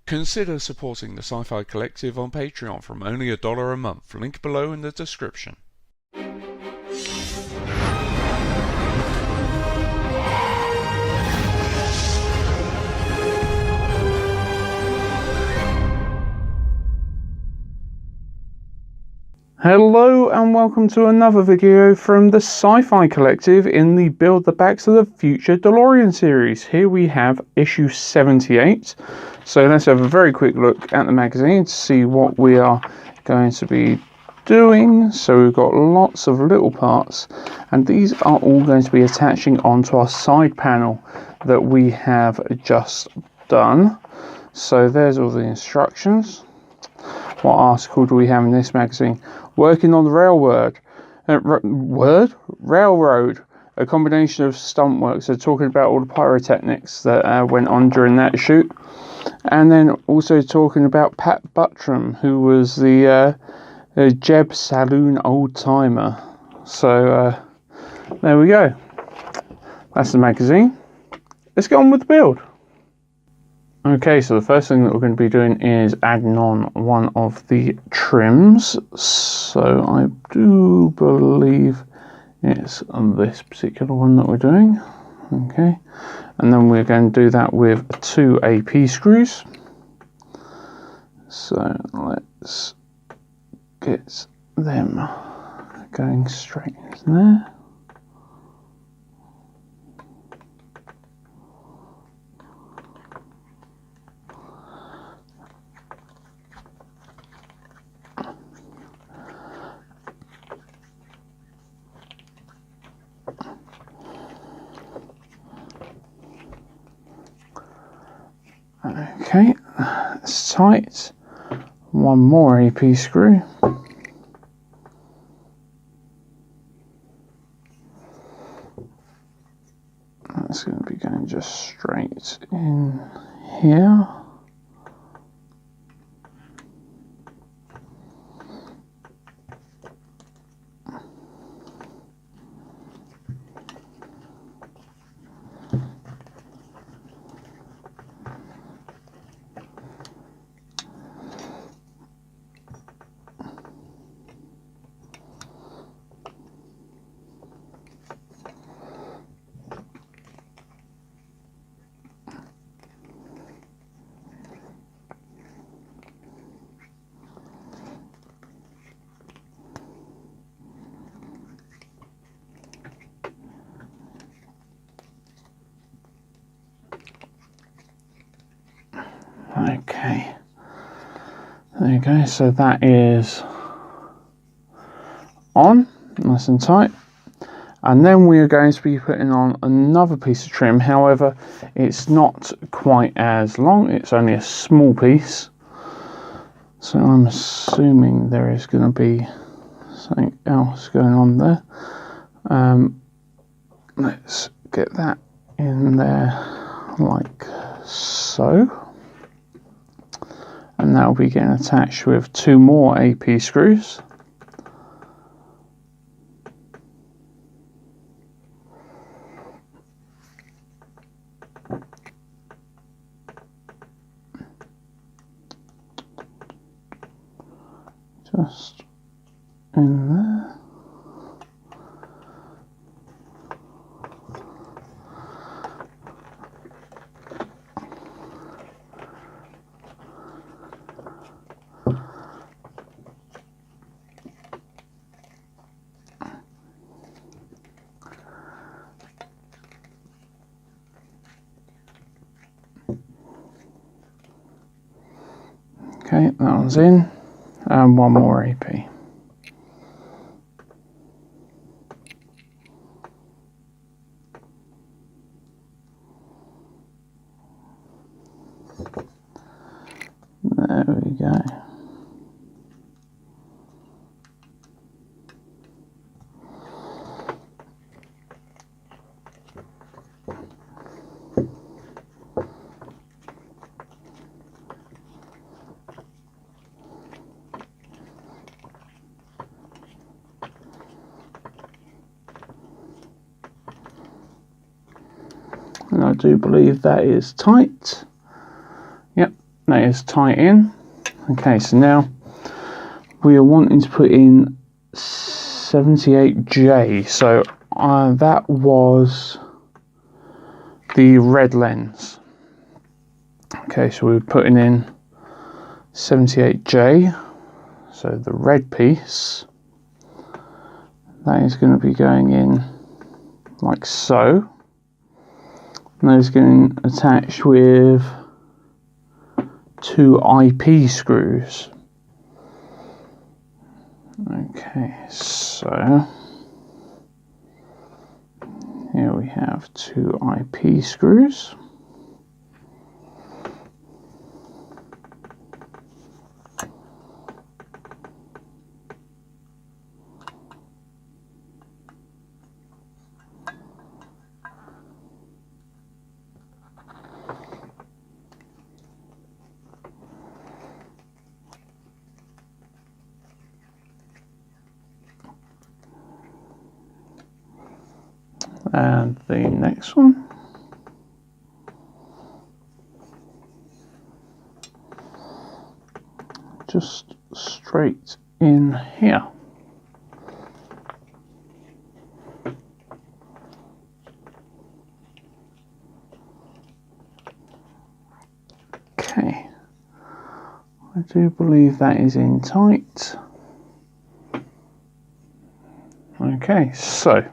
Consider supporting the Sci-Fi Collective on Patreon from only $1 a month. Link below in the description. Hello and welcome to another video from the Sci-Fi Collective in the Build the Back to the Future Delorean series. Here we have issue 78. So let's have a very quick look at the magazine to see what we are going to be doing. So we've got lots of little parts, and these are all going to be attaching onto our side panel that we have just done. So there's all the instructions. What article do we have in this magazine? Working on the railroad, a combination of stunt work. So talking about all the pyrotechnics that went on during that shoot, and then also talking about Pat Buttram, who was the Jeb Saloon old timer. So there we go. That's the magazine. Let's get on with the build. Okay, so the first thing that we're going to be doing is adding on one of the trims. So I do believe it's this particular one that we're doing. Okay, and then we're going to do that with 2 AP screws. So let's get them going straight into there. Okay, that's tight. One more AP screw. That's going to be going just straight in here. Okay, there you go. So that is on, nice and tight. And then we are going to be putting on another piece of trim. However, it's not quite as long. It's only a small piece. So I'm assuming there is going to be something else going on there. Let's get that in there like so. And that will be getting attached with 2 more AP screws. Just in there. Okay, that one's in, and 1 more AP. There we go. And I do believe that is tight. Yep, that is tight in. Okay, so now we are wanting to put in 78J. So that was the red lens. Okay, so we're putting in 78J, so the red piece. That is going to be going in like so. And that is getting attached with 2 IP screws. Okay, so here we have 2 IP screws. And the next one. Just straight in here. Okay, I do believe that is in tight. Okay, so,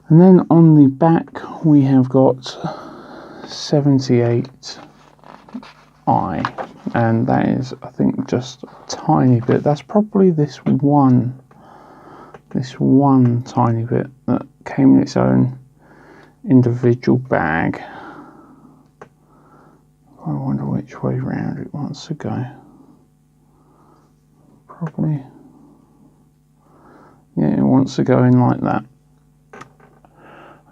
and then on the back we have got 78I, and that is, I think, just a tiny bit. That's probably this one tiny bit that came in its own individual bag. I wonder which way round it wants to go. Probably, yeah, it wants to go in like that.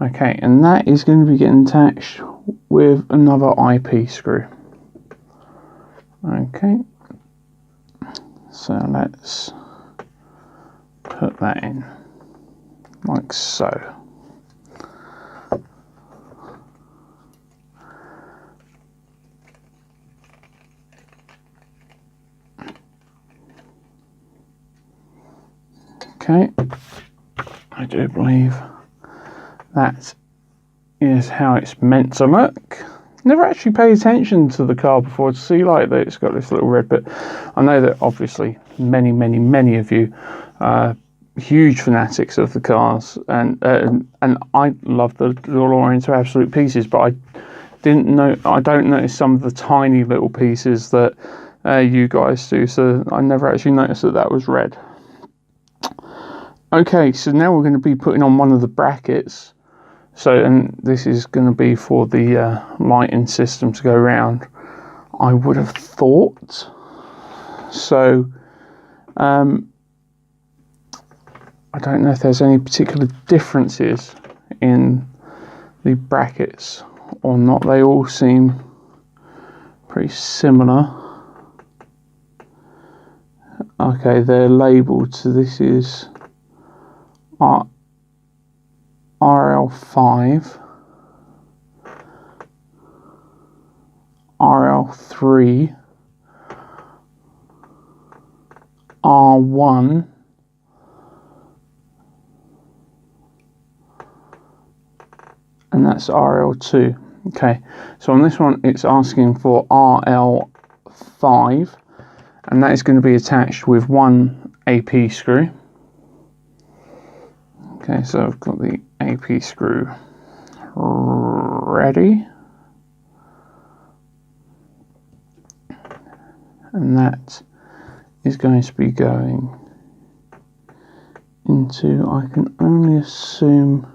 Okay, and that is going to be getting attached with another IP screw. Okay, so let's put that in like so. Okay, I do believe that is how it's meant to look. Never actually paid attention to the car before to see like that it's got this little red bit. I know that obviously many of you are huge fanatics of the cars, and I love the Delorean to absolute pieces, but I don't notice some of the tiny little pieces that you guys do, so I never actually noticed that was red. Okay, so now we're going to be putting on one of the brackets. So, and this is going to be for the lighting system to go around, I would have thought. So, I don't know if there's any particular differences in the brackets or not. They all seem pretty similar. Okay, they're labelled, so this is RL5, RL3, R1, and that's RL2. Okay, so on this one it's asking for RL5, and that is going to be attached with 1 AP screw. Okay, so I've got the AP screw ready, and that is going to be going into, I can only assume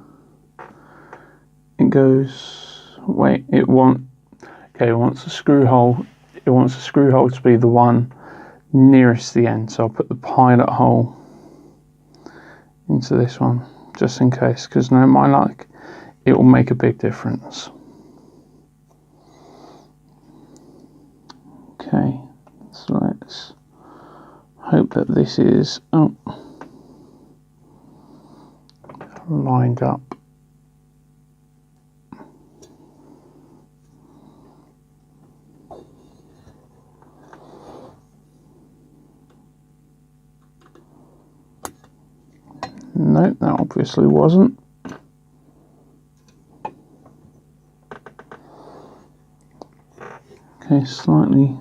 it goes, it wants a screw hole, to be the one nearest the end, so I'll put the pilot hole into this one just in case, because no, my luck, it will make a big difference. Okay, so let's hope that this is lined up. No, that obviously wasn't. Okay, slightly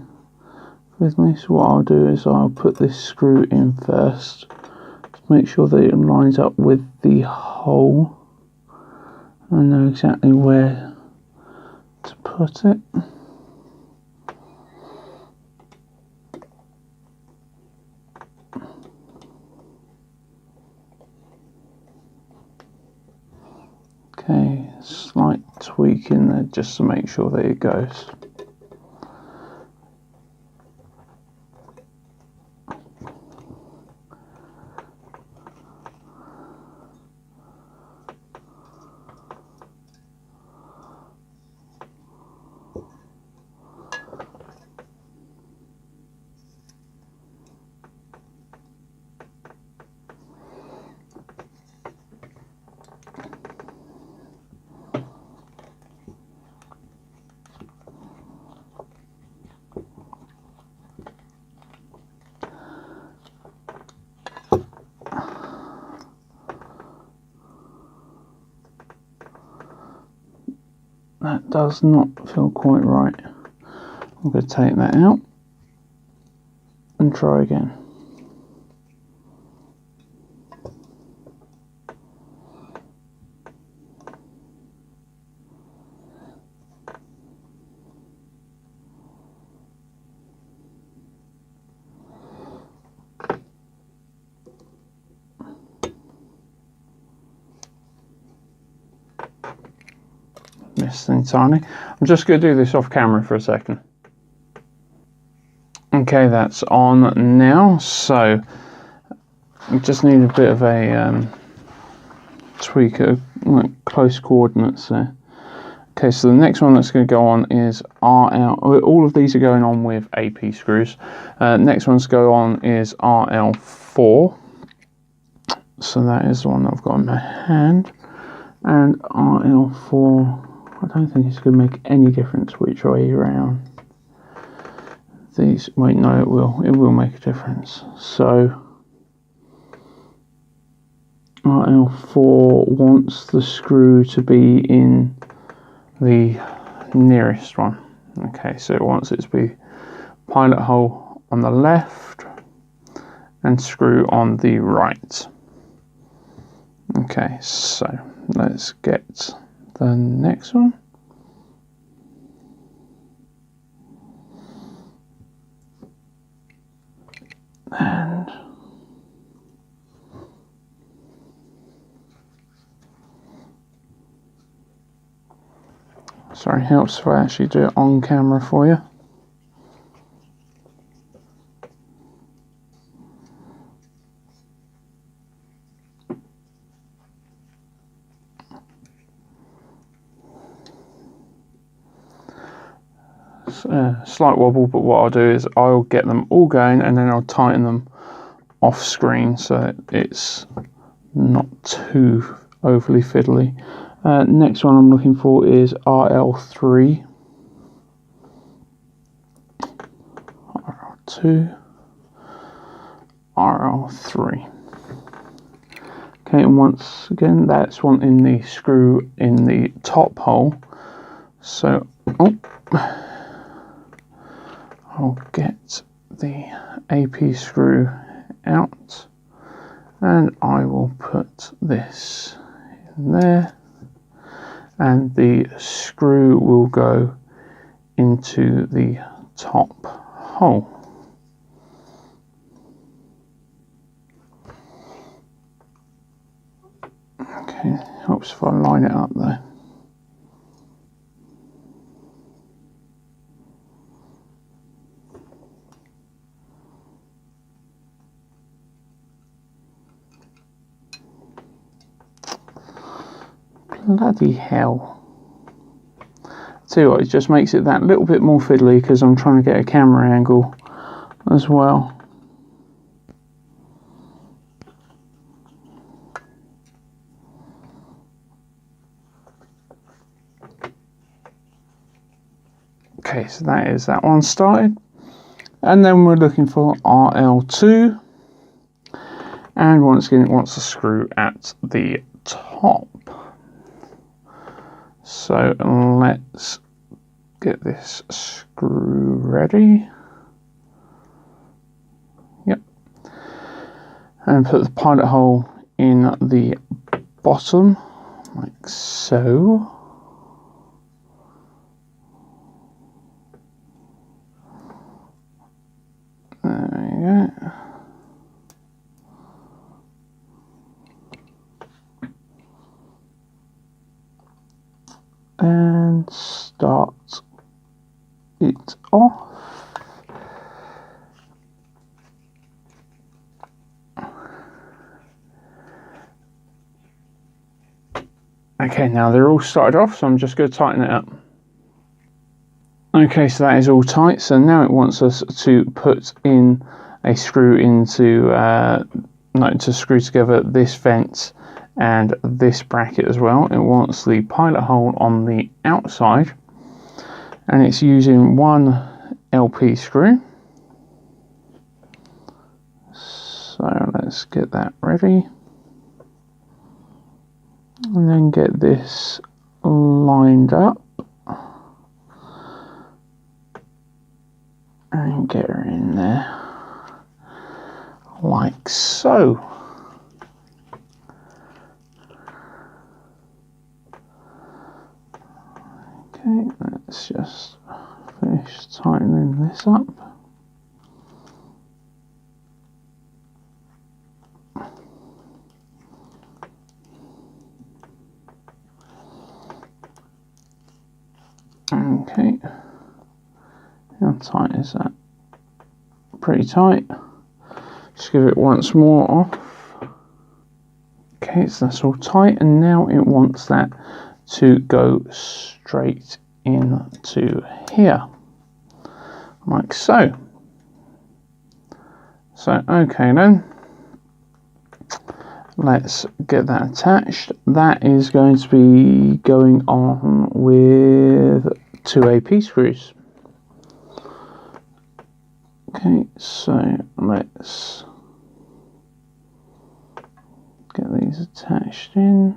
fiddly. So what I'll do is I'll put this screw in first to make sure that it lines up with the hole. I know exactly where to put it. Okay, slight tweak in there just to make sure that it goes. That does not feel quite right. I'm going to take that out and try again. Missed entirely. I'm just going to do this off camera for a second. Okay, that's on now. So we just need a bit of a tweak of like close coordinates there. Okay, so the next one that's going to go on is RL. All of these are going on with AP screws. Next one's go on is RL4. So that is the one that I've got in my hand. And RL4, I don't think it's going to make any difference which way around. These, wait, no, it will make a difference. So RL4 wants the screw to be in the nearest one. Okay, so it wants it to be pilot hole on the left and screw on the right. Okay, so let's get the next one. And sorry, helps if I actually do it on camera for you. Slight wobble, but what I'll do is I'll get them all going and then I'll tighten them off screen so that it's not too overly fiddly. Next one I'm looking for is RL3, RL2, RL3. Okay, and once again that's wanting the screw in the top hole. So I'll get the AP screw out and I will put this in there and the screw will go into the top hole. Okay, helps if I line it up there. Bloody hell. Tell you what, it just makes it that little bit more fiddly because I'm trying to get a camera angle as well. Okay, so that is that one started. And then we're looking for RL2. And once again, it wants a screw at the top. So let's get this screw ready. Yep. And put the pilot hole in the bottom, like so. There you go. And start it off. Okay, now they're all started off, so I'm just going to tighten it up. Okay, so that is all tight. So now it wants us to put in a screw into, to screw together this vent and this bracket as well. It wants the pilot hole on the outside, and it's using one LP screw. So let's get that ready. And then get this lined up and get her in there like so. Okay, let's just finish tightening this up. Okay, how tight is that? Pretty tight. Just give it once more off. Okay, so that's all tight, and now it wants that to go straight into here, like so. So, okay then. Let's get that attached. That is going to be going on with 2 AP screws. Okay, so let's get these attached in.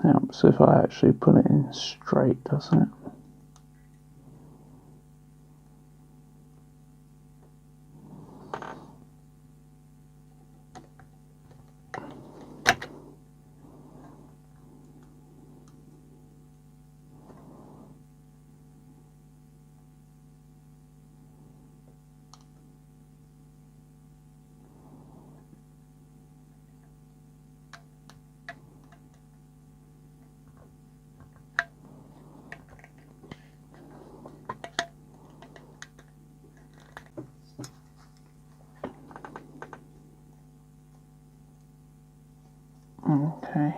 Helps if I actually put it in straight, doesn't it? Okay.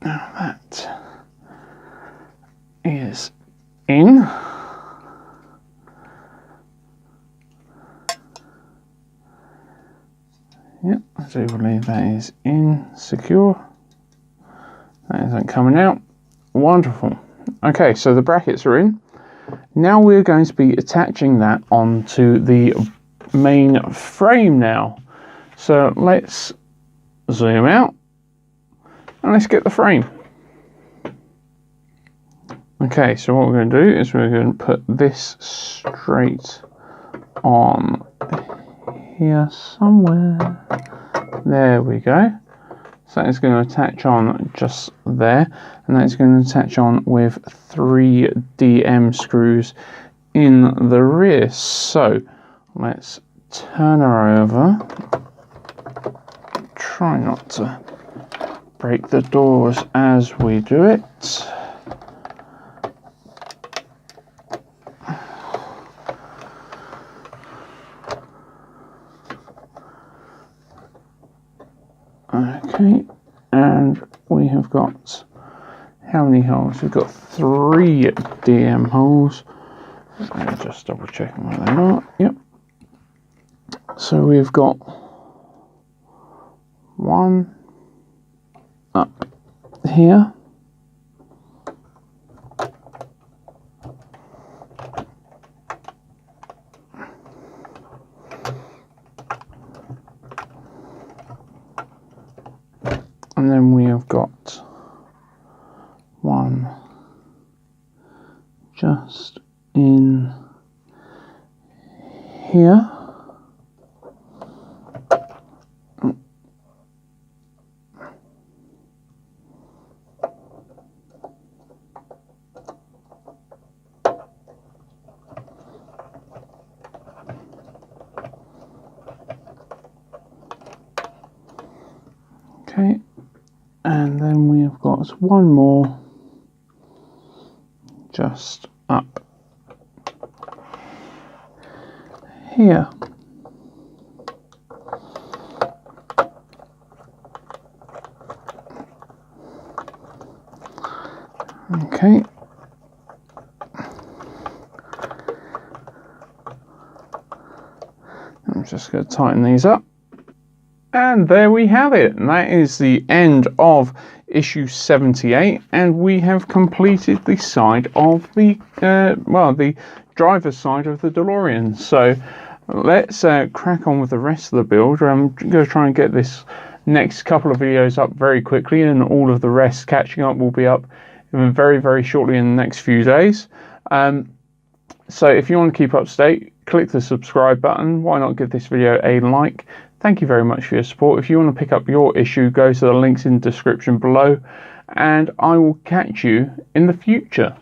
Now that is in. Yep, I do believe that is in, secure. That isn't coming out. Wonderful. Okay, so the brackets are in. Now we're going to be attaching that onto the main frame now. So let's zoom out and let's get the frame. Okay, so what we're going to do is we're going to put this straight on here somewhere. There we go. So it's going to attach on just there, and that's going to attach on with 3 DM screws in the rear. So let's turn her over. Try not to break the doors as we do it. Okay, and we have got how many holes? We've got 3 DM holes. I'm just double checking where they are. Yep. So we've got 1 up here. And then we have got 1 just in here. Okay, and then we have got 1 more just up here. Okay. I'm just going to tighten these up. And there we have it. And that is the end of issue 78. And we have completed the side of the, the driver's side of the Delorean. So let's crack on with the rest of the build. I'm going to try and get this next couple of videos up very quickly, and all of the rest catching up will be up very, very shortly in the next few days. So if you want to keep up to date, click the subscribe button. Why not give this video a like? Thank you very much for your support. If you want to pick up your issue, go to the links in the description below, and I will catch you in the future.